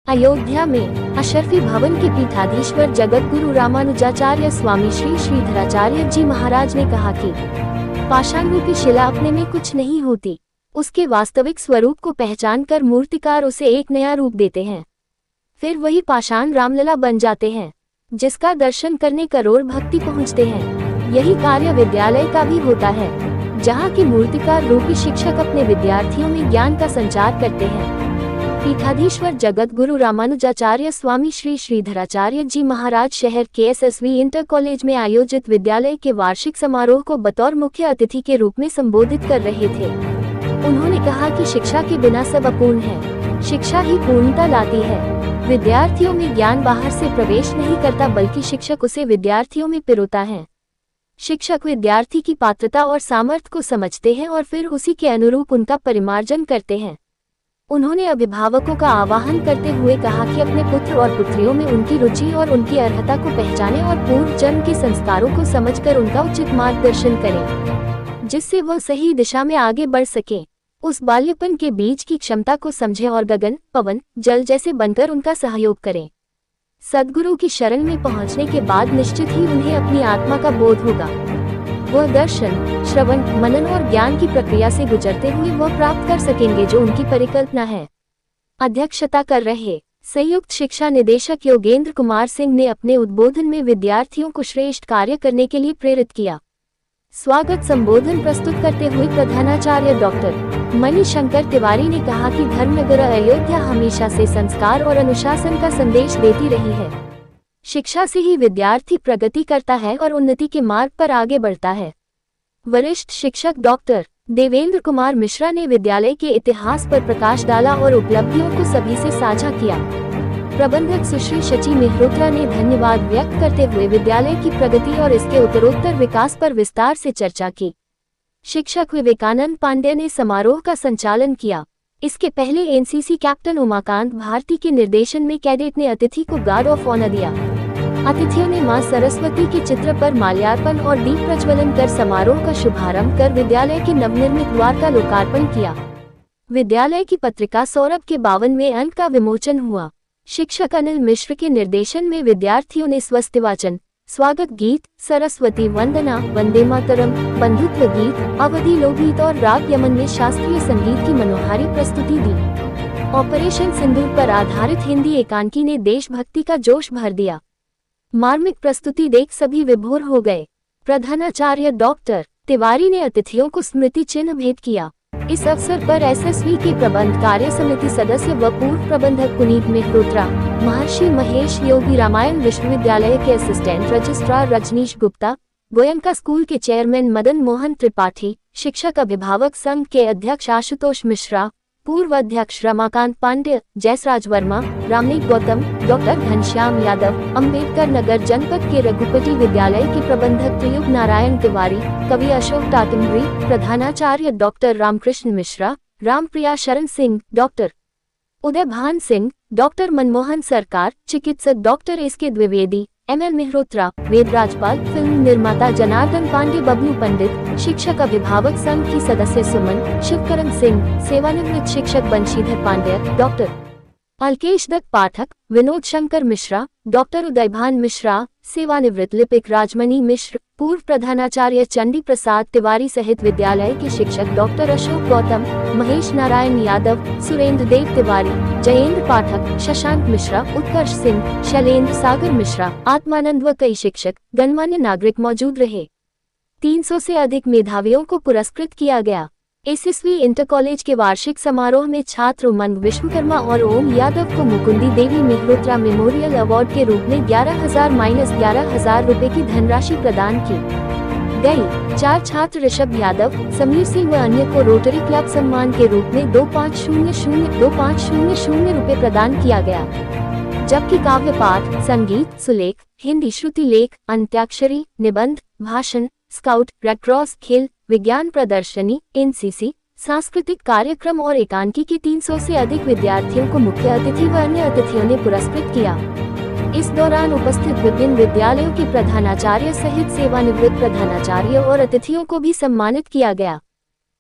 अयोध्या में अशरफी भवन के पीठाधीश्वर जगत गुरु रामानुजाचार्य स्वामी श्री श्रीधराचार्य जी महाराज ने कहा कि पाषाण रूपी शिला अपने में कुछ नहीं होती, उसके वास्तविक स्वरूप को पहचानकर मूर्तिकार उसे एक नया रूप देते हैं। फिर वही पाषाण रामलला बन जाते हैं, जिसका दर्शन करने करोड़ भक्ति पहुँचते हैं। यही कार्य विद्यालय का भी होता है, जहाँ की मूर्तिकार रूपी शिक्षक अपने विद्यार्थियों में ज्ञान का संचार करते हैं। पीठाधीश्वर जगत गुरु रामानुजाचार्य स्वामी श्री श्रीधराचार्य जी महाराज शहर के एसएसवी इंटर कॉलेज में आयोजित विद्यालय के वार्षिक समारोह को बतौर मुख्य अतिथि के रूप में संबोधित कर रहे थे। उन्होंने कहा कि शिक्षा के बिना सब अपूर्ण है, शिक्षा ही पूर्णता लाती है। विद्यार्थियों में ज्ञान बाहर से प्रवेश नहीं करता, बल्कि शिक्षक उसे विद्यार्थियों में पिरोता है। शिक्षक विद्यार्थी की पात्रता और सामर्थ्य को समझते हैं और फिर उसी के अनुरूप उनका परिमार्जन करते हैं। उन्होंने अभिभावकों का आह्वान करते हुए कहा कि अपने पुत्र और पुत्रियों में उनकी रुचि और उनकी अर्हता को पहचानें और पूर्व जन्म के संस्कारों को समझकर उनका उचित मार्गदर्शन करें, जिससे वह सही दिशा में आगे बढ़ सके। उस बाल्यपन के बीज की क्षमता को समझें और गगन, पवन, जल जैसे बनकर उनका सहयोग करें। सद्गुरु की शरण में पहुंचने के बाद निश्चित ही उन्हें अपनी आत्मा का बोध होगा। वह दर्शन, श्रवण, मनन और ज्ञान की प्रक्रिया से गुजरते हुए वह प्राप्त कर सकेंगे जो उनकी परिकल्पना है। अध्यक्षता कर रहे संयुक्त शिक्षा निदेशक योगेंद्र कुमार सिंह ने अपने उद्बोधन में विद्यार्थियों को श्रेष्ठ कार्य करने के लिए प्रेरित किया। स्वागत संबोधन प्रस्तुत करते हुए प्रधानाचार्य डॉक्टर मणिशंकर तिवारी ने कहा कि धर्मनगर अयोध्या हमेशा से संस्कार और अनुशासन का संदेश देती रही है। शिक्षा से ही विद्यार्थी प्रगति करता है और उन्नति के मार्ग पर आगे बढ़ता है। वरिष्ठ शिक्षक डॉक्टर देवेंद्र कुमार मिश्रा ने विद्यालय के इतिहास पर प्रकाश डाला और उपलब्धियों को सभी से साझा किया। प्रबंधक सुश्री शची मेहरोत्रा ने धन्यवाद व्यक्त करते हुए विद्यालय की प्रगति और इसके उत्तरोत्तर विकास पर विस्तार से चर्चा की। शिक्षक विवेकानंद पांडे ने समारोह का संचालन किया। इसके पहले एनसीसी कैप्टन उमाकांत भारती के निर्देशन में कैडेट ने अतिथि को गार्ड ऑफ ऑनर दिया। अतिथियों ने मां सरस्वती के चित्र पर माल्यार्पण और दीप प्रज्वलन कर समारोह का शुभारंभ कर विद्यालय के नवनिर्मित द्वार का लोकार्पण किया। विद्यालय की पत्रिका सौरभ के 52वें अंक का विमोचन हुआ। शिक्षक अनिल मिश्र के निर्देशन में विद्यार्थियों ने स्वस्तिवाचन, स्वागत गीत, सरस्वती वंदना, वंदे मातरम, बंधुत्व गीत, अवधि लोकगीत और राग यमन में शास्त्रीय संगीत की मनोहारी प्रस्तुति दी। ऑपरेशन सिंदूर पर आधारित हिंदी एकांकी ने देशभक्ति का जोश भर दिया। मार्मिक प्रस्तुति देख सभी विभोर हो गए। प्रधानाचार्य डॉक्टर तिवारी ने अतिथियों को स्मृति चिन्ह भेंट किया। इस अवसर पर एसएसवी के प्रबंध कार्य समिति सदस्य व पूर्व प्रबंधक पुनीत मेहरोत्रा, महर्षि महेश योगी रामायण विश्वविद्यालय के assistant registrar Rajneesh Gupta, Goenka school के चेयरमैन मदन मोहन त्रिपाठी, शिक्षक अभिभावक संघ के अध्यक्ष आशुतोष मिश्रा, पूर्व अध्यक्ष रमाकांत पांडे, जयसराज वर्मा, रामनीत गौतम, डॉक्टर घनश्याम यादव, अम्बेडकर नगर जनपद के रघुपति विद्यालय के प्रबंधक त्रियुग नारायण तिवारी, कवि अशोक टाटुम्बरी, प्रधानाचार्य डॉक्टर रामकृष्ण मिश्रा, रामप्रिया शरण सिंह, डॉक्टर उदय भान सिंह, डॉक्टर मनमोहन सरकार, चिकित्सक doctor SK Dwivedi, ML Mehrotra, Ved Rajpal, film निर्माता जनार्दन पांडे, बबलू पंडित, शिक्षक अभिभावक संघ की सदस्य सुमन, शिवकरण सिंह, सेवानिवृत्त शिक्षक बंशीधर पांडे, डॉक्टर अलकेश दत्त पाठक, विनोद शंकर मिश्रा, डॉक्टर उदयभान मिश्रा, सेवानिवृत्त लिपिक राजमणि मिश्र, पूर्व प्रधानाचार्य चंडी प्रसाद तिवारी सहित विद्यालय के शिक्षक डॉक्टर अशोक गौतम, महेश नारायण यादव, सुरेंद्र देव तिवारी, जयेंद्र पाठक, शशांक मिश्रा, उत्कर्ष सिंह, शैलेंद्र सागर मिश्रा, आत्मानंद व कई शिक्षक गणमान्य नागरिक मौजूद रहे। 300 से अधिक मेधावियों को पुरस्कृत किया गया। एसएसवी इंटर कॉलेज के वार्षिक समारोह में छात्र उमंग विश्वकर्मा और ओम यादव को मुकुंदी देवी मेहरोत्रा मेमोरियल अवार्ड के रूप में 11,000 रुपए की धनराशि प्रदान की गई। 4 छात्र ऋषभ यादव, समीर सिंह व अन्य को रोटरी क्लब सम्मान के रूप में 2500 रुपए प्रदान किया गया, जबकि काव्य पाठ, संगीत, सुलेख, हिंदी श्रुति लेख, अंत्याक्षरी, निबंध, भाषण, स्काउट, रेड क्रॉस, खेल, विज्ञान प्रदर्शनी, एनसीसी, सांस्कृतिक कार्यक्रम और एकांकी के 300 से अधिक विद्यार्थियों को मुख्य अतिथि व अन्य अतिथियों ने पुरस्कृत किया। इस दौरान उपस्थित विभिन्न विद्यालयों के प्रधानाचार्य सहित सेवानिवृत्त प्रधानाचार्य और अतिथियों को भी सम्मानित किया गया।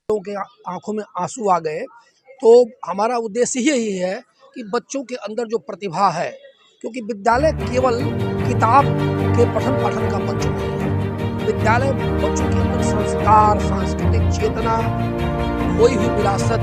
लोगों के आंखों में आंसू आ गए, तो हमारा उद्देश्य यही है कि बच्चों के अंदर जो प्रतिभा है, क्योंकि विद्यालय केवल किताब के पठन पाठन का मंच नहीं है। विद्यालय बच्चों के अंदर संस्कार, सांस्कृतिक चेतना, खोई हुई विरासत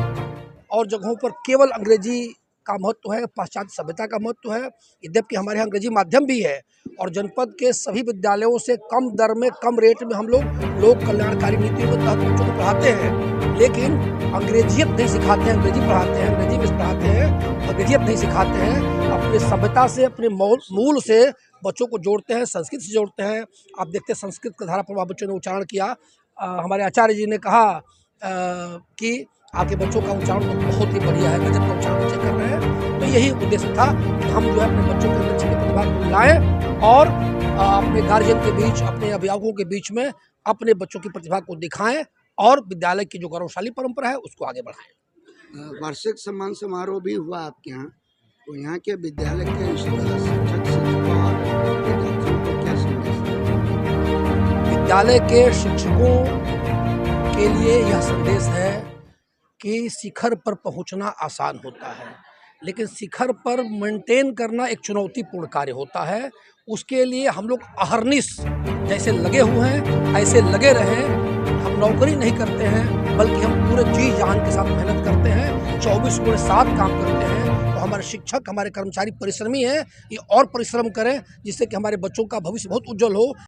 और जगहों पर केवल अंग्रेजी का महत्व है, पाश्चात्य सभ्यता का महत्व है। यद्यपि हमारे यहाँ अंग्रेजी माध्यम भी है और जनपद के सभी विद्यालयों से कम दर में, कम रेट में हम लोग कल्याणकारी नीतियों के तहत बच्चों को पढ़ाते हैं, लेकिन अंग्रेजियत नहीं सिखाते हैं। अंग्रेजी पढ़ाते हैं, अंग्रेजी में पढ़ाते हैं, अंग्रेजियत नहीं सिखाते हैं। अपने सभ्यता से, अपने मूल से बच्चों को जोड़ते हैं, संस्कृत से जोड़ते हैं। आप देखते हैं संस्कृत का धारा प्रवाह बच्चों ने उच्चारण किया। हमारे आचार्य जी ने कहा कि आपके बच्चों का उच्चारण तो बहुत ही बढ़िया है, गजब का उच्चारण बच्चे कर रहे हैं। तो यही उद्देश्य था कि हम जो है अपने बच्चों के बच्चे की प्रतिभा को लाएं और अपने गार्जियन के बीच, अपने अभिभावकों के बीच में अपने बच्चों की प्रतिभा को दिखाएं और विद्यालय की जो गौरवशाली परंपरा है उसको आगे बढ़ाएं। वार्षिक सम्मान समारोह भी हुआ आपके यहाँ, तो यहाँ के विद्यालय के शिक्षक शिक्षकों और विद्यार्थियों को क्या संदेश दें? विद्यालय के शिक्षकों के लिए यह संदेश है कि शिखर पर पहुंचना आसान होता है, लेकिन शिखर पर मेंटेन करना एक चुनौतीपूर्ण कार्य होता है। उसके लिए हम लोग अहर्निश जैसे लगे हुए हैं, ऐसे लगे रहें। हम नौकरी नहीं करते हैं, बल्कि हम पूरे जी जान के साथ मेहनत करते हैं, 24/7 काम करते हैं। तो हमारे शिक्षक, हमारे कर्मचारी परिश्रमी हैं, ये और परिश्रम करें जिससे कि हमारे बच्चों का भविष्य बहुत उज्जवल हो।